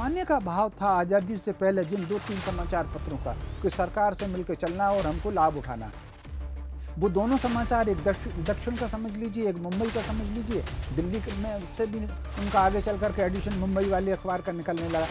सामान्य का भाव था आज़ादी से पहले जिन 2-3 समाचार पत्रों का कि सरकार से मिलकर चलना और हमको लाभ उठाना, वो दोनों समाचार, एक दक्षिण का समझ लीजिए, एक मुंबई का समझ लीजिए, दिल्ली में से भी उनका आगे चल करके एडिशन मुंबई वाले अखबार का निकलने लगा।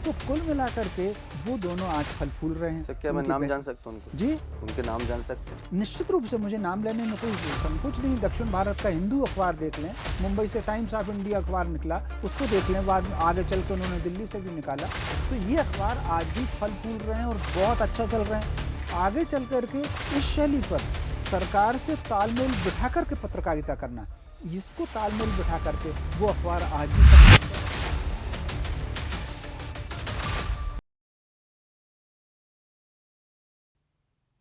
तो कुल मिलाकर के वो दोनों आज फल फूल रहे हैं। सर, क्या मैं नाम जान सकता हूँ उनके? जी, उनके नाम जान सकते हैं? निश्चित रूप से मुझे नाम लेने में कोई संकोच नहीं। दक्षिण भारत का हिंदू अखबार देख लें, मुंबई से टाइम्स ऑफ इंडिया अखबार निकला, उसको देख लें, बाद में आगे चल के उन्होंने दिल्ली से भी निकाला। तो ये अखबार आज भी फल फूल रहे हैं और बहुत अच्छा चल रहे हैं। आगे चल करके इस शैली पर सरकार से तालमेल बिठा करके पत्रकारिता करना, इसको तालमेल बिठा करके वो अखबार आज भी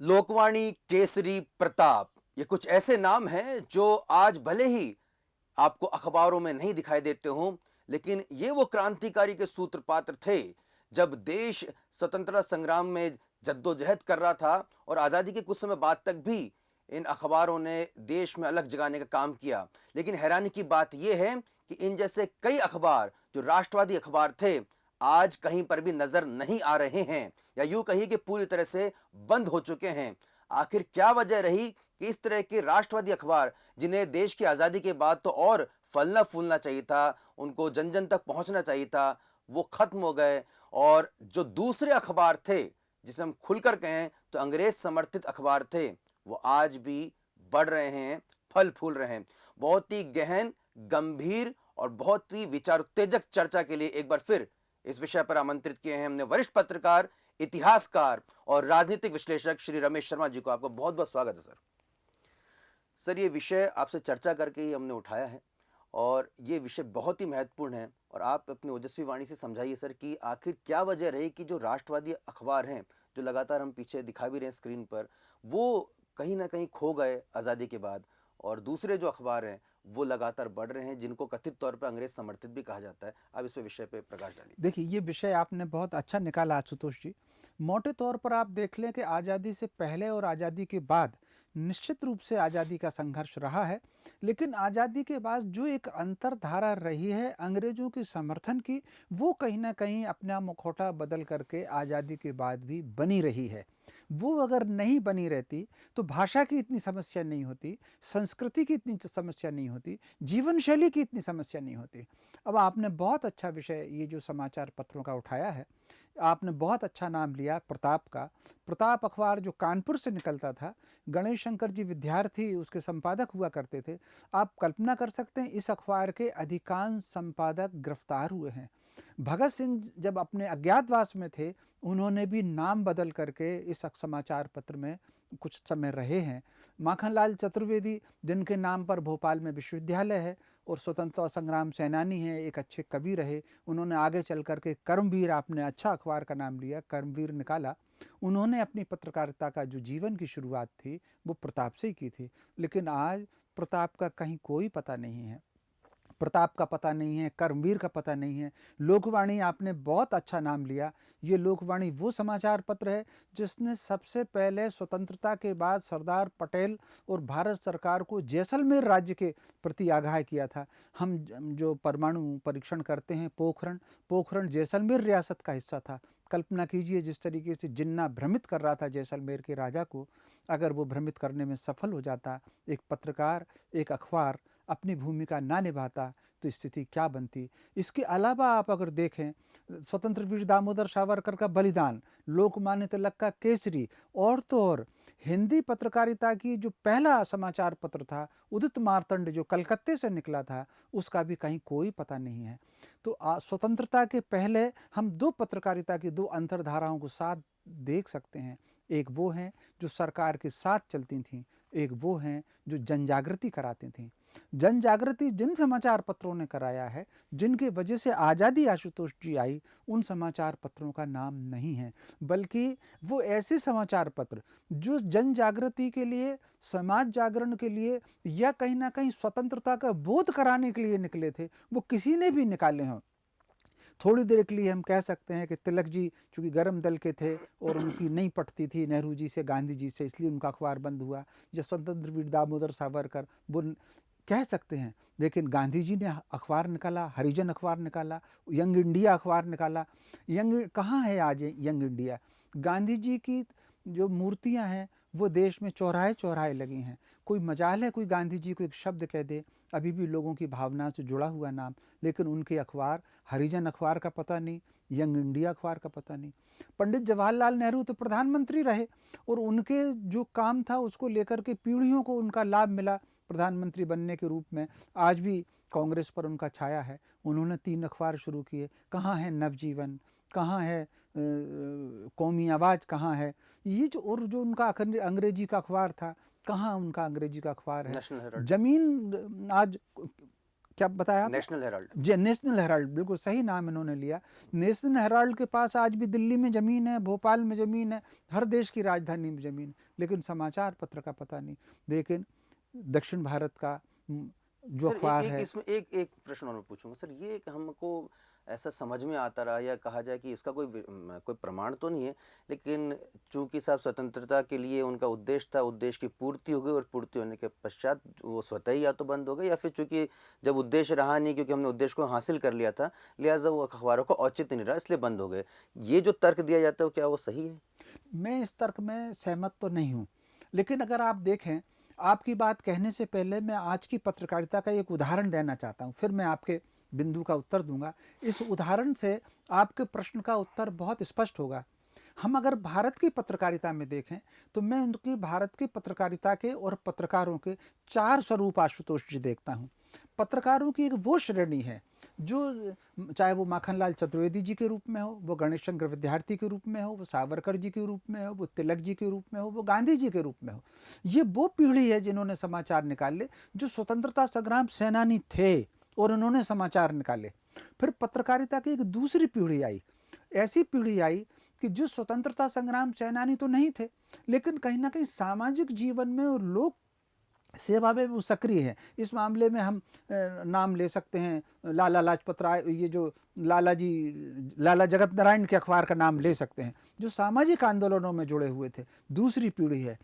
लोकवाणी, केसरी, प्रताप, ये कुछ ऐसे नाम हैं जो आज भले ही आपको अखबारों में नहीं दिखाई देते हों, लेकिन ये वो क्रांतिकारी के सूत्रपात्र थे जब देश स्वतंत्रता संग्राम में जद्दोजहद कर रहा था और आज़ादी के कुछ समय बाद तक भी इन अखबारों ने देश में अलग जगाने का काम किया। लेकिन हैरानी की बात यह है कि इन जैसे कई अखबार जो राष्ट्रवादी अखबार थे, आज कहीं पर भी नजर नहीं आ रहे हैं, या यूं कहिए कि पूरी तरह से बंद हो चुके हैं। आखिर क्या वजह रही कि इस तरह के राष्ट्रवादी अखबार, जिन्हें देश की आज़ादी के बाद तो और फलना फूलना चाहिए था, उनको जन जन तक पहुंचना चाहिए था, वो खत्म हो गए, और जो दूसरे अखबार थे, जिसे हम खुलकर कहें तो अंग्रेज समर्थित अखबार थे, वो आज भी बढ़ रहे हैं, फल फूल रहे हैं। बहुत ही गहन, गंभीर और बहुत ही विचार उत्तेजक चर्चा के लिए एक बार फिर इस विषय पर आमंत्रित किए हैं हमने वरिष्ठ पत्रकार, इतिहासकार और राजनीतिक विश्लेषक श्री रमेश शर्मा जी को। आपको बहुत बहुत स्वागत है सर। सर, ये विषय आपसे चर्चा करके ही हमने उठाया है और ये विषय बहुत ही महत्वपूर्ण है, और आप अपनी ओजस्वी वाणी से समझाइए सर कि आखिर क्या वजह रही कि जो राष्ट्रवादी अखबार हैं, जो लगातार हम पीछे दिखा भी रहे हैं स्क्रीन पर, वो कहीं ना कहीं खो गए आज़ादी के बाद, और दूसरे जो अखबार हैं वो लगातार बढ़ रहे हैं, जिनको कथित तौर पर अंग्रेज समर्थित भी कहा जाता है। अब इस पे विषय पे प्रकाश डालिए। देखिए, ये विषय आपने बहुत अच्छा निकाला आशुतोष जी। मोटे तौर पर आप देख लें कि आज़ादी से पहले और आज़ादी के बाद निश्चित रूप से आज़ादी का संघर्ष रहा है, लेकिन आज़ादी के बाद जो एक अंतरधारा रही है अंग्रेज़ों के समर्थन की, वो कहीं ना कहीं अपना मुखौटा बदल करके आज़ादी के बाद भी बनी रही है। वो अगर नहीं बनी रहती तो भाषा की इतनी समस्या नहीं होती, संस्कृति की इतनी समस्या नहीं होती, जीवन शैली की इतनी समस्या नहीं होती। अब आपने बहुत अच्छा विषय ये जो समाचार पत्रों का उठाया है, आपने बहुत अच्छा नाम लिया प्रताप का। प्रताप अखबार जो कानपुर से निकलता था, गणेश शंकर जी विद्यार्थी उसके संपादक हुआ करते थे। आप कल्पना कर सकते हैं इस अखबार के अधिकांश संपादक गिरफ्तार हुए हैं। भगत सिंह जब अपने अज्ञातवास में थे, उन्होंने भी नाम बदल करके इस समाचार पत्र में कुछ समय रहे हैं। माखनलाल चतुर्वेदी, जिनके नाम पर भोपाल में विश्वविद्यालय है और स्वतंत्रता संग्राम सेनानी हैं, एक अच्छे कवि रहे, उन्होंने आगे चल करके कर्मवीर, आपने अच्छा अखबार का नाम लिया, कर्मवीर निकाला। उन्होंने अपनी पत्रकारिता का जो जीवन की शुरुआत थी वो प्रताप से ही की थी, लेकिन आज प्रताप का कहीं कोई पता नहीं है। प्रताप का पता नहीं है, कर्मवीर का पता नहीं है। लोकवाणी, आपने बहुत अच्छा नाम लिया। ये लोकवाणी वो समाचार पत्र है जिसने सबसे पहले स्वतंत्रता के बाद सरदार पटेल और भारत सरकार को जैसलमेर राज्य के प्रति आगाह किया था। हम जो परमाणु परीक्षण करते हैं, पोखरण, पोखरण जैसलमेर रियासत का हिस्सा था। कल्पना कीजिए जिस तरीके से जिन्ना भ्रमित कर रहा था जैसलमेर के राजा को, अगर वो भ्रमित करने में सफल हो जाता, एक पत्रकार, एक अखबार अपनी भूमिका ना निभाता, तो स्थिति क्या बनती। इसके अलावा आप अगर देखें, स्वतंत्र वीर दामोदर सावरकर का बलिदान, लोकमान्य तिलक का केसरी, और तो और हिंदी पत्रकारिता की जो पहला समाचार पत्र था उदित मार्तंड जो कलकत्ते से निकला था, उसका भी कहीं कोई पता नहीं है। तो स्वतंत्रता के पहले हम दो पत्रकारिता की दो अंतरधाराओं को साथ देख सकते हैं। एक वो हैं जो सरकार के साथ चलती थीं, एक वो हैं जो जनजागृति कराती थीं। जन जागृति जिन समाचार पत्रों ने कराया है, जिनके वजह से आज़ादी आशुतोष जी आई, उन समाचार पत्रों का नाम नहीं है, बल्कि वो ऐसे समाचार पत्र जो जन जागृति के लिए, समाज जागरण के लिए, या कहीं ना कहीं स्वतंत्रता का बोध कराने के लिए निकले थे, वो किसी ने भी निकाले हों। थोड़ी देर के लिए हम कह सकते हैं कि तिलक जी चूँकि गर्म दल के थे और उनकी नहीं पटती थी नेहरू जी से, गांधी जी से, इसलिए उनका अखबार बंद हुआ। या स्वतंत्र वीर दामोदर सावरकर, वो कह सकते हैं। लेकिन गांधी जी ने अखबार निकाला, हरिजन अखबार निकाला, यंग इंडिया अखबार निकाला। कहाँ है आज यंग इंडिया? गांधी जी की जो मूर्तियां हैं वो देश में चौराहे चौराहे लगी हैं। कोई मजाल है कोई गांधी जी को एक शब्द कह दे? अभी भी लोगों की भावना से जुड़ा हुआ नाम, लेकिन उनके अखबार, हरिजन अखबार का पता नहीं, यंग इंडिया अखबार का पता नहीं। पंडित जवाहरलाल नेहरू तो प्रधानमंत्री रहे और उनके जो काम था उसको लेकर के पीढ़ियों को उनका लाभ मिला प्रधानमंत्री बनने के रूप में। आज भी कांग्रेस पर उनका छाया है। उन्होंने 3 अखबार शुरू किए। कहाँ है नवजीवन, कहाँ है कौमी आवाज़, कहाँ है ये जो, और जो उनका अंग्रेजी का अखबार था, कहाँ उनका अंग्रेजी का अखबार है? National Herald. जमीन आज क्या बताया आपने? National Herald. जी, नेशनल हेराल्ड, बिल्कुल सही नाम इन्होंने लिया। नेशनल हेराल्ड के पास आज भी दिल्ली में ज़मीन है, भोपाल में ज़मीन है, हर देश की राजधानी में ज़मीन है, लेकिन समाचार पत्र का पता नहीं। लेकिन दक्षिण भारत का जो सर एक अखबार एक है, इसमें एक प्रश्न और मैं पूछूंगा सर, ये एक हमको ऐसा समझ में आता रहा या कहा जाए कि इसका कोई प्रमाण तो नहीं है, लेकिन चूंकि साहब स्वतंत्रता के लिए उनका उद्देश्य था, उद्देश्य की पूर्ति हो गई और पूर्ति होने के पश्चात वो स्वतः ही या तो बंद हो गए या फिर चूंकि जब उद्देश्य रहा नहीं, क्योंकि हमने उद्देश्य को हासिल कर लिया था, लिहाजा वो अखबारों का औचित्य नहीं रहा, इसलिए बंद हो गए। ये जो तर्क दिया जाता है क्या वो सही है? मैं इस तर्क में सहमत तो नहीं हूँ। लेकिन अगर आप देखें, आपकी बात कहने से पहले मैं आज की पत्रकारिता का एक उदाहरण देना चाहता हूँ, फिर मैं आपके बिंदु का उत्तर दूंगा। इस उदाहरण से आपके प्रश्न का उत्तर बहुत स्पष्ट होगा। हम अगर भारत की पत्रकारिता में देखें तो मैं उनकी भारत की पत्रकारिता के और पत्रकारों के 4 स्वरूप आशुतोष जी देखता हूँ। पत्रकारों की एक वो श्रेणी है जो, चाहे वो माखनलाल चतुर्वेदी जी के रूप में हो, वो गणेश चंद्र विद्यार्थी के रूप में हो, वो सावरकर जी के रूप में हो, वो तिलक जी के रूप में हो, वो गांधी जी के रूप में हो, ये वो पीढ़ी है जिन्होंने समाचार निकाले, जो स्वतंत्रता संग्राम सेनानी थे और उन्होंने समाचार निकाले। फिर पत्रकारिता की एक दूसरी पीढ़ी आई, ऐसी पीढ़ी आई कि जो स्वतंत्रता संग्राम सेनानी तो नहीं थे, लेकिन कहीं ना कहीं सामाजिक जीवन में और लोक सेवा में वो सक्रिय है। इस मामले में हम नाम ले सकते हैं लाला लाजपत राय, ये जो लाला जगत नारायण के अखबार का नाम ले सकते हैं, जो सामाजिक आंदोलनों में जुड़े हुए थे। दूसरी पीढ़ी है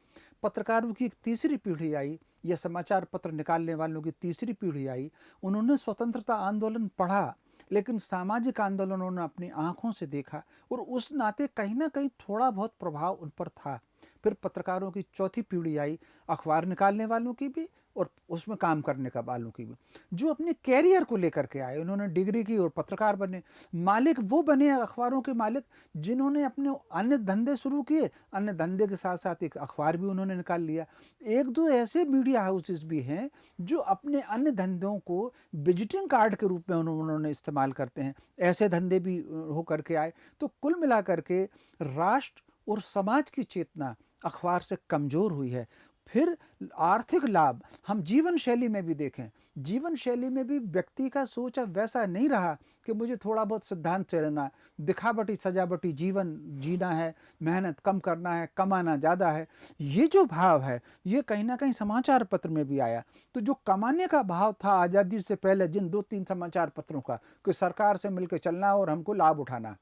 पत्रकारों की, एक तीसरी पीढ़ी आई, या समाचार पत्र निकालने वालों की तीसरी पीढ़ी आई। उन्होंने स्वतंत्रता आंदोलन पढ़ा, लेकिन सामाजिक आंदोलनों ने अपनी आंखों से देखा और उस नाते कहीं ना कहीं थोड़ा बहुत प्रभाव उन पर था। फिर पत्रकारों की चौथी पीढ़ी आई, अखबार निकालने वालों की भी और उसमें काम करने का वालों की भी, जो अपने कैरियर को लेकर के आए। उन्होंने डिग्री की और पत्रकार बने। मालिक वो बने अखबारों के मालिक जिन्होंने अपने अन्य धंधे शुरू किए, अन्य धंधे के साथ साथ एक अखबार भी उन्होंने निकाल लिया। एक दो ऐसे मीडिया हाउसेस भी हैं जो अपने अन्य धंधों को विजिटिंग कार्ड के रूप में उन्होंने इस्तेमाल करते हैं। ऐसे धंधे भी होकर के आए। तो कुल मिलाकर के राष्ट्र और समाज की चेतना अखबार से कमज़ोर हुई है। फिर आर्थिक लाभ हम जीवन शैली में भी देखें, जीवन शैली में भी व्यक्ति का सोच अब वैसा नहीं रहा कि मुझे थोड़ा बहुत सिद्धांत से रहना, दिखावटी सजावटी जीवन जीना है, मेहनत कम करना है, कमाना ज़्यादा है। ये जो भाव है ये कहीं ना कहीं समाचार पत्र में भी आया। तो जो कमाने का भाव था आज़ादी से पहले जिन 2-3 समाचार पत्रों का, कि सरकार से मिलकर चलना और हमको लाभ उठाना,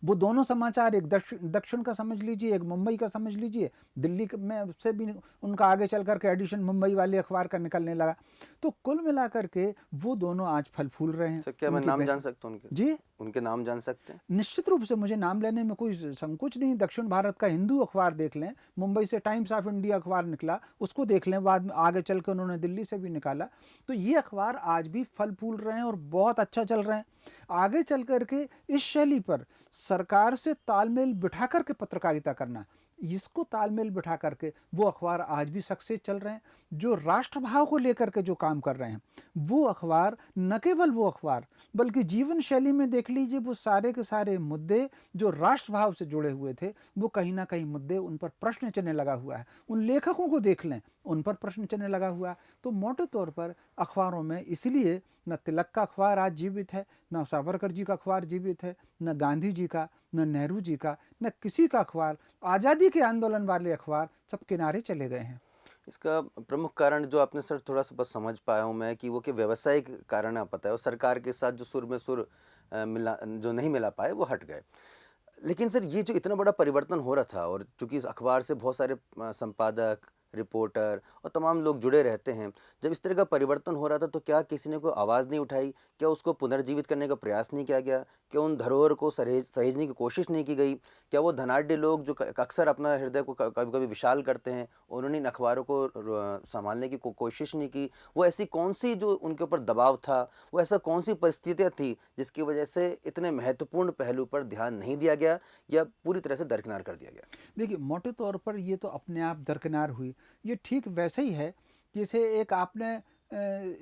वो दोनों समाचार, एक दक्षिण का समझ लीजिए, एक मुंबई का समझ लीजिए, दिल्ली में से भी उनका आगे चल करके एडिशन मुंबई वाले अखबार का निकलने लगा। तो कुल मिलाकर के वो दोनों आज फल फूल रहे हैं। सर क्या मैं नाम जान सकता हूँ उनके? जी, उनके नाम जान सकते हैं? निश्चित रूप से मुझे नाम लेने में कोई संकोच नहीं। दक्षिण भारत का हिंदू अखबार देख लें, मुंबई से टाइम्स ऑफ इंडिया अखबार निकला, उसको देख लें, बाद में आगे चल के उन्होंने दिल्ली से भी निकाला। तो ये अखबार आज भी फल फूल रहे हैं और बहुत अच्छा चल रहे हैं। आगे चल करके इस शैली पर सरकार से तालमेल बिठा करके पत्रकारिता करना, इसको तालमेल बिठा करके वो अखबार आज भी सक्सेस चल रहे हैं। जो राष्ट्रभाव को लेकर के जो काम कर रहे हैं वो अखबार, न केवल वो अखबार बल्कि जीवन शैली में देख लीजिए, वो सारे के सारे मुद्दे जो राष्ट्रभाव से जुड़े हुए थे, वो कहीं ना कहीं मुद्दे उन पर प्रश्न चिन्ह लगा हुआ है। उन लेखकों को देख लें, उन पर प्रश्न चिन्ह लगा हुआ है। तो मोटे तौर पर अखबारों में इसलिए न तिलक का अखबार आज जीवित है, न सावरकर जी का अखबार जीवित है, न गांधी जी का, न नेहरू जी का, न किसी का अखबार। आज़ादी के आंदोलन वाले अखबार सब किनारे चले गए हैं। इसका प्रमुख कारण जो आपने सर थोड़ा सा बस समझ पाया हूँ मैं कि वो कि व्यावसायिक कारण आप पता है, और सरकार के साथ जो सुर में सुर मिला, जो नहीं मिला पाए वो हट गए। लेकिन सर ये जो इतना बड़ा परिवर्तन हो रहा था, और चूंकि इस अखबार से बहुत सारे संपादक, रिपोर्टर और तमाम लोग जुड़े रहते हैं। जब इस तरह का परिवर्तन हो रहा था तो क्या किसी ने कोई आवाज़ नहीं उठाई? क्या उसको पुनर्जीवित करने का प्रयास नहीं किया गया? क्या उन धरोहर को सहेजने की कोशिश नहीं की गई? क्या वो धनाढ्य लोग जो अक्सर अपना हृदय को कभी-कभी विशाल करते हैं, उन्होंने इन अखबारों को सँभालने की कोशिश नहीं की? वो ऐसी कौन-सी जो उनके ऊपर दबाव था, वो ऐसा कौन-सी परिस्थितियाँ थी जिसकी वजह से इतने महत्वपूर्ण पहलू पर ध्यान नहीं दिया गया या पूरी तरह से दरकिनार कर दिया गया? देखिए, मोटे तौर पर ये तो अपने आप दरकिनार हुई। ये ठीक वैसे ही है जैसे एक आपने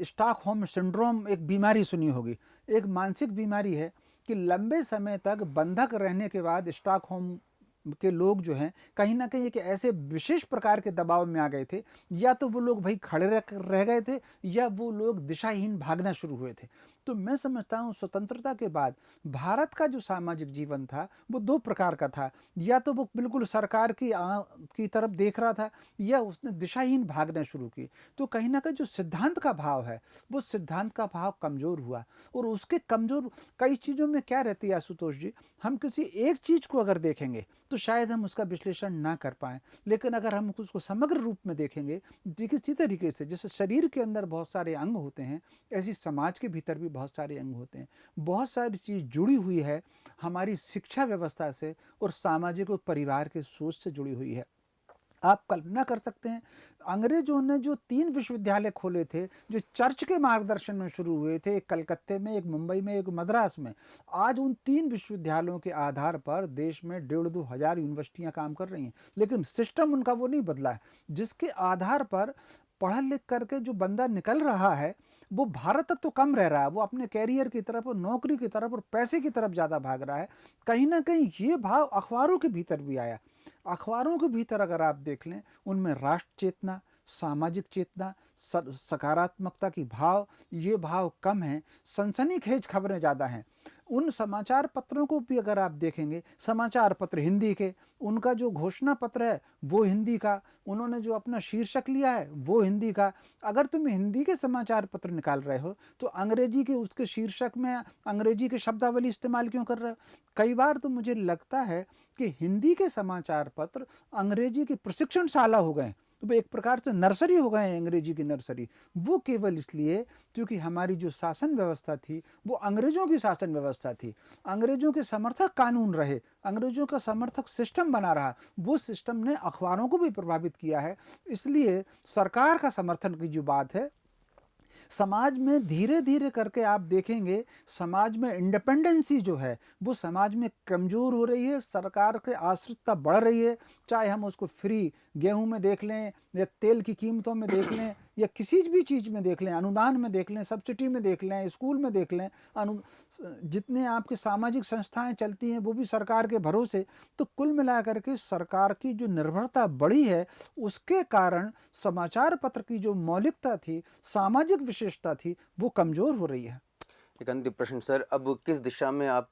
स्टॉकहोम सिंड्रोम एक बीमारी सुनी होगी। एक मानसिक बीमारी है कि लंबे समय तक बंधक रहने के बाद स्टॉकहोम के लोग जो हैं कहीं न कहीं एक ऐसे विशेष प्रकार के दबाव में आ गए थे, या तो वो लोग भई खड़े रह गए थे, या वो लोग दिशाहीन भागना शुरू हुए थे। तो मैं समझता हूँ स्वतंत्रता के बाद भारत का जो सामाजिक जीवन था वो 2 प्रकार का था। या तो वो बिल्कुल सरकार की तरफ देख रहा था, या उसने दिशाहीन भागना शुरू की। तो कहीं न कहीं जो सिद्धांत का भाव है, वो सिद्धांत का भाव कमज़ोर हुआ, और उसके कमज़ोर कई चीज़ों में क्या रहती है आशुतोष जी, हम किसी एक चीज़ को अगर देखेंगे तो शायद हम उसका विश्लेषण ना कर पाएँ। लेकिन अगर हम उसको समग्र रूप में देखेंगे, किसी तरीके से, जैसे शरीर के अंदर बहुत सारे अंग होते हैं, ऐसी समाज के भीतर भी बहुत सारे अंग होते हैं। बहुत सारी चीज़ जुड़ी हुई है हमारी शिक्षा व्यवस्था से, और सामाजिक और परिवार के सोच से जुड़ी हुई है। आप कल्पना कर सकते हैं, अंग्रेजों ने जो 3 विश्वविद्यालय खोले थे, जो चर्च के मार्गदर्शन में शुरू हुए थे, एक कलकत्ते में, एक मुंबई में, एक मद्रास में। आज उन 3 विश्वविद्यालयों के आधार पर देश में 1,500-2 हज़ार यूनिवर्सिटियाँ काम कर रही हैं। लेकिन सिस्टम उनका वो नहीं बदला है, जिसके आधार पर पढ़ लिख करके जो बंदा निकल रहा है, वो भारत तक तो कम रह रहा है, वो अपने कैरियर की तरफ और नौकरी की तरफ और पैसे की तरफ ज़्यादा भाग रहा है। कहीं न कहीं ये भाव अखबारों के भीतर भी आया। अखबारों के भीतर अगर आप देख लें, उनमें राष्ट्र चेतना, सामाजिक चेतना, सकारात्मकता की भाव, ये भाव कम हैं, सनसनीखेज खबरें ज़्यादा हैं। उन समाचार पत्रों को भी अगर आप देखेंगे, समाचार पत्र हिंदी के, उनका जो घोषणा पत्र है वो हिंदी का, उन्होंने जो अपना शीर्षक लिया है वो हिंदी का। अगर तुम हिंदी के समाचार पत्र निकाल रहे हो तो अंग्रेजी के उसके शीर्षक में अंग्रेजी के शब्दावली इस्तेमाल क्यों कर रहे हो? कई बार तो मुझे लगता है कि हिंदी के समाचार पत्र अंग्रेजी की प्रशिक्षणशाला हो गए, तो वो एक प्रकार से नर्सरी हो गए हैं, अंग्रेजी की नर्सरी। वो केवल इसलिए क्योंकि हमारी जो शासन व्यवस्था थी वो अंग्रेजों की शासन व्यवस्था थी, अंग्रेजों के समर्थक कानून रहे, अंग्रेजों का समर्थक सिस्टम बना रहा। वो सिस्टम ने अखबारों को भी प्रभावित किया है। इसलिए सरकार का समर्थन की जो बात है, समाज में धीरे धीरे करके आप देखेंगे, समाज में इंडिपेंडेंसी जो है वो समाज में कमज़ोर हो रही है, सरकार के आश्रितता बढ़ रही है। चाहे हम उसको फ्री गेहूं में देख लें, या तेल की कीमतों में देख लें, या किसी भी चीज़ में देख लें, अनुदान में देख लें, सब्सिडी में देख लें, स्कूल में देख लें, जितने आपकी सामाजिक संस्थाएं चलती हैं वो भी सरकार के भरोसे। तो कुल मिलाकर के सरकार की जो निर्भरता बढ़ी है, उसके कारण समाचार पत्र की जो मौलिकता थी, सामाजिक विशेषता थी, वो कमज़ोर हो रही है। एक अंतिम प्रश्न सर, अब किस दिशा में आप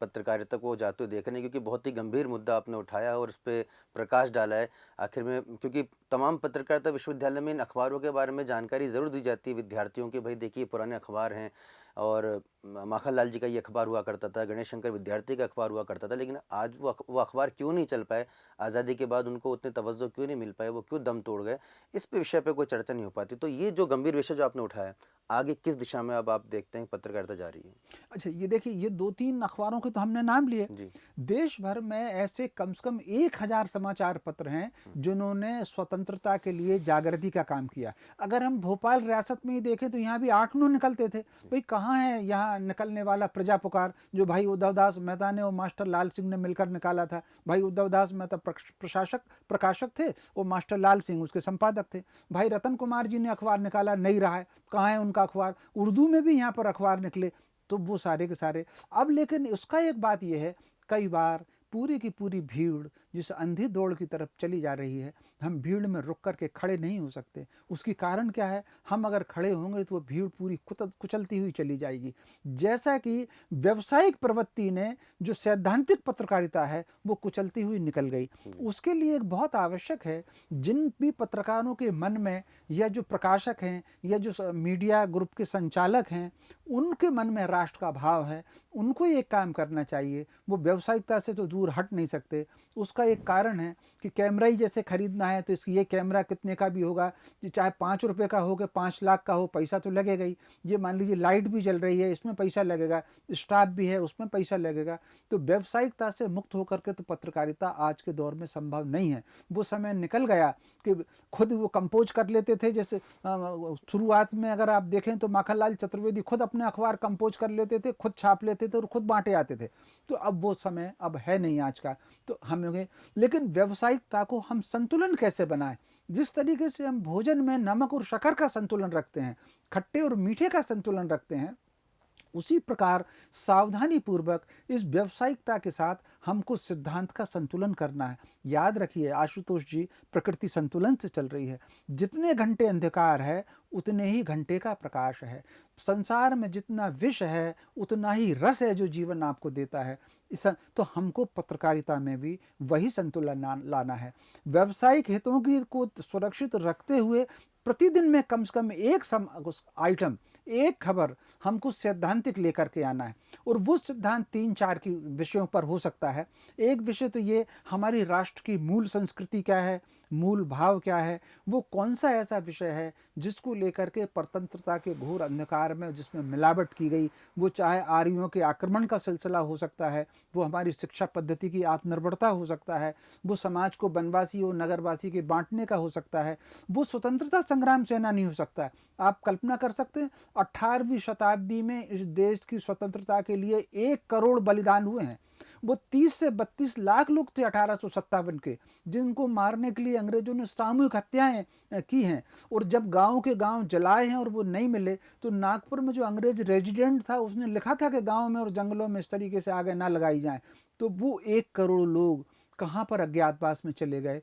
पत्रकारिता को जाते हुए देख रहे हैं? क्योंकि बहुत ही गंभीर मुद्दा आपने उठाया है और उस पे प्रकाश डाला है। आखिर में क्योंकि तमाम पत्रकारिता विश्वविद्यालय में इन अखबारों के बारे में जानकारी ज़रूर दी जाती है विद्यार्थियों की, भाई देखिए पुराने अखबार हैं, और माखनलाल जी का ये अखबार हुआ करता था, गणेश शंकर विद्यार्थी का अखबार हुआ करता था, लेकिन आज वो अखबार क्यों नहीं चल पाए? आज़ादी के बाद उनको उतने तवज्जो क्यों नहीं मिल पाए? वो क्यों दम तोड़ गए? इस पे विषय पे कोई चर्चा नहीं हो पाती। तो ये जो गंभीर विषय जो आपने उठाया, आगे किस दिशा में अब आप देखते हैं पत्रकारिता जा रही है? अच्छा, ये देखिए, ये 2-3 अखबारों के तो हमने नाम लिए। जी। देश भर में ऐसे कम से कम 1,000 समाचार पत्र हैं जिन्होंने स्वतंत्रता के लिए जागृति का काम किया। अगर हम भोपाल रियासत में ही देखें तो यहाँ भी 8-9 निकलते थे। भाई कहाँ है यहाँ निकलने वाला प्रजा पुकार, जो भाई उद्धव दास मेहता ने और मास्टर लाल सिंह ने मिलकर निकाला था। भाई उद्धव दास मेहता प्रकाशक थे, और मास्टर लाल सिंह उसके संपादक थे। भाई रतन कुमार जी ने अखबार निकाला, नहीं रहा है, कहाँ है उनका अखबार? उर्दू में भी यहाँ पर अखबार निकले। तो वो सारे के सारे, अब लेकिन उसका एक बात यह है, कई बार पूरी की पूरी भीड़ जिस अंधी दौड़ की तरफ चली जा रही है, हम भीड़ में रुक करके खड़े नहीं हो सकते। उसकी कारण क्या है? हम अगर खड़े होंगे तो वो भीड़ पूरी कुचलती हुई चली जाएगी। जैसा कि व्यावसायिक प्रवृत्ति ने जो सैद्धांतिक पत्रकारिता है वो कुचलती हुई निकल गई। उसके लिए एक बहुत आवश्यक है, जिन भी पत्रकारों के मन में, या जो प्रकाशक हैं, या जो मीडिया ग्रुप के संचालक हैं, उनके मन में राष्ट्र का भाव है, उनको एक काम करना चाहिए। वो व्यावसायिकता से तो दूर हट नहीं सकते। उसका एक कारण है कि कैमरा ही जैसे खरीदना है तो ये कैमरा कितने का भी होगा, ये चाहे 5 रुपये का हो कि 5 लाख का हो, पैसा तो लगेगा ही। ये मान लीजिए लाइट भी जल रही है, इसमें पैसा लगेगा, स्टाफ भी है, उसमें पैसा लगेगा। तो व्यावसायिकता से मुक्त होकर के तो पत्रकारिता आज के दौर में संभव नहीं है। वो समय निकल गया कि खुद वो कंपोज कर लेते थे। जैसे शुरुआत में अगर आप देखें तो माखनलाल चतुर्वेदी खुद अपने अखबार कंपोज कर लेते थे, खुद छाप लेते थे और खुद बांटे आते थे। तो अब वो समय अब है नहीं आज का। तो हमें, लेकिन व्यावसायिकता को हम संतुलन कैसे बनाएं? जिस तरीके से हम भोजन में नमक और शक्कर का संतुलन रखते हैं, खट्टे और मीठे का संतुलन रखते हैं, उसी प्रकार सावधानी पूर्वक इस व्यावसायिकता के साथ हमको सिद्धांत का संतुलन करना है। याद रखिए आशुतोष जी, प्रकृति संतुलन से चल रही है। जितने घंटे अंधकार है उतने ही घंटे का प्रकाश है। संसार में जितना विष है उतना ही रस है जो जीवन आपको देता है। तो हमको पत्रकारिता में भी वही संतुलन लाना है। व्यावसायिक हितों की को सुरक्षित रखते हुए प्रतिदिन में कम से कम एक आइटम, एक खबर हमको सैद्धांतिक लेकर के आना है। और वो सिद्धांत 3-4 की विषयों पर हो सकता है। एक विषय तो ये, हमारी राष्ट्र की मूल संस्कृति क्या है, मूल भाव क्या है, वो कौन सा ऐसा विषय है जिसको लेकर के परतंत्रता के घोर अंधकार में जिसमें मिलावट की गई, वो चाहे आर्यों के आक्रमण का सिलसिला हो सकता है, वो हमारी शिक्षा पद्धति की आत्मनिर्भरता हो सकता है, वो समाज को वनवासी और नगरवासी के बांटने का हो सकता है, वो स्वतंत्रता संग्राम सेनानी हो सकता है। आप कल्पना कर सकते हैं 18वीं शताब्दी में इस देश की स्वतंत्रता के लिए 1 करोड़ बलिदान हुए हैं। वो 30 से 32 लाख लोग थे 1857 के, जिनको मारने के लिए अंग्रेजों ने सामूहिक हत्याएं की हैं। और जब गांव के गांव जलाए हैं और वो नहीं मिले, तो नागपुर में जो अंग्रेज रेजिडेंट था उसने लिखा था कि गांव में और जंगलों में इस तरीके से आगे ना लगाई जाए। तो वो 1 करोड़ लोग कहाँ पर अज्ञातवास में चले गए?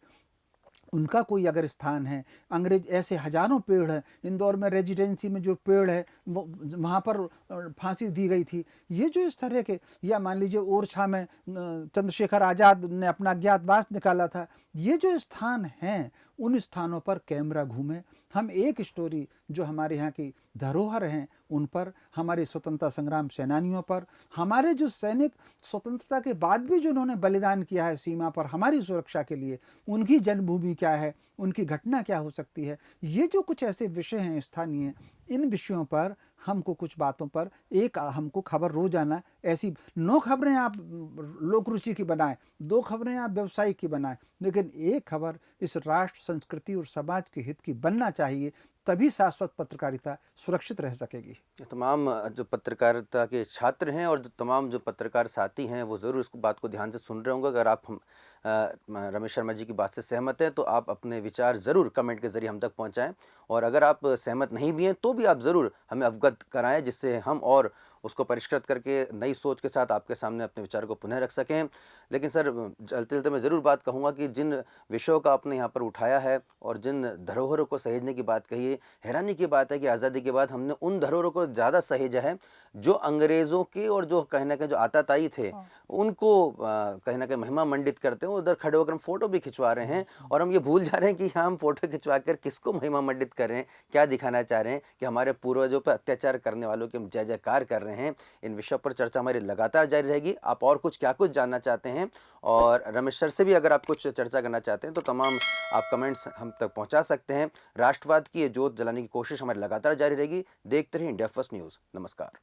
उनका कोई अगर स्थान है। अंग्रेज ऐसे हजारों पेड़ हैं। इंदौर में रेजिडेंसी में जो पेड़ है वो वहाँ पर फांसी दी गई थी। ये जो इस तरह के, या मान लीजिए ओरछा में चंद्रशेखर आज़ाद ने अपना अज्ञातवास निकाला था। ये जो स्थान हैं उन स्थानों पर कैमरा घूमे। हम एक स्टोरी जो हमारे यहाँ की धरोहर हैं उन पर, हमारे स्वतंत्रता संग्राम सेनानियों पर, हमारे जो सैनिक स्वतंत्रता के बाद भी जो उन्होंने बलिदान किया है सीमा पर हमारी सुरक्षा के लिए, उनकी जन्मभूमि क्या है, उनकी घटना क्या हो सकती है, ये जो कुछ ऐसे विषय हैं स्थानीय, इन विषयों पर हमको कुछ बातों पर एक हमको खबर रोजाना ऐसी 9 खबरें आप लोक रुचि की बनाएं, 2 खबरें आप व्यवसायिक की बनाएं, लेकिन एक खबर इस राष्ट्र, संस्कृति और समाज के हित की बनना चाहिए। तभी शाश्वत पत्रकारिता सुरक्षित रह सकेगी। तमाम जो पत्रकारिता के छात्र हैं और जो तमाम जो पत्रकार साथी हैं वो ज़रूर इस बात को ध्यान से सुन रहे होंगे। अगर आप रमेश शर्मा जी की बात से सहमत हैं तो आप अपने विचार ज़रूर कमेंट के ज़रिए हम तक पहुंचाएं, और अगर आप सहमत नहीं भी हैं तो भी आप ज़रूर हमें अवगत कराएं, जिससे हम और उसको परिष्कृत करके नई सोच के साथ आपके सामने अपने विचार को पुनः रख सकें। लेकिन सर, चलते चलते मैं ज़रूर बात कहूँगा कि जिन विषयों का आपने यहाँ पर उठाया है और जिन धरोहरों को सहेजने की बात कही है, हैरानी की बात है कि आज़ादी के बाद हमने उन धरोहरों को ज़्यादा सहेजा है जो अंग्रेज़ों के और जो कहीं ना कहीं जो आताताई थे उनको कहीं ना कहीं महिमा मंडित करते हैं। उधर खड़े होकर हम फोटो भी खिंचवा रहे हैं और हम ये भूल जा रहे हैं कि हम फोटो खिंचवा कर किसको महिमा मंडित कर रहे हैं, क्या दिखाना चाह रहे हैं कि हमारे पूर्वजों पर अत्याचार करने वालों के हम जय जयकार कर रहे हैं। इन विषयों पर चर्चा हमारी लगातार जारी रहेगी। आप और कुछ क्या कुछ जानना चाहते हैं और रमेश सर से भी अगर आप कुछ चर्चा करना चाहते हैं तो तमाम आप कमेंट्स हम तक पहुंचा सकते हैं। राष्ट्रवाद की ये जोत जलाने की कोशिश हमारी लगातार जारी रहेगी। देखते रहिए इंडिया फर्स्ट न्यूज़। नमस्कार।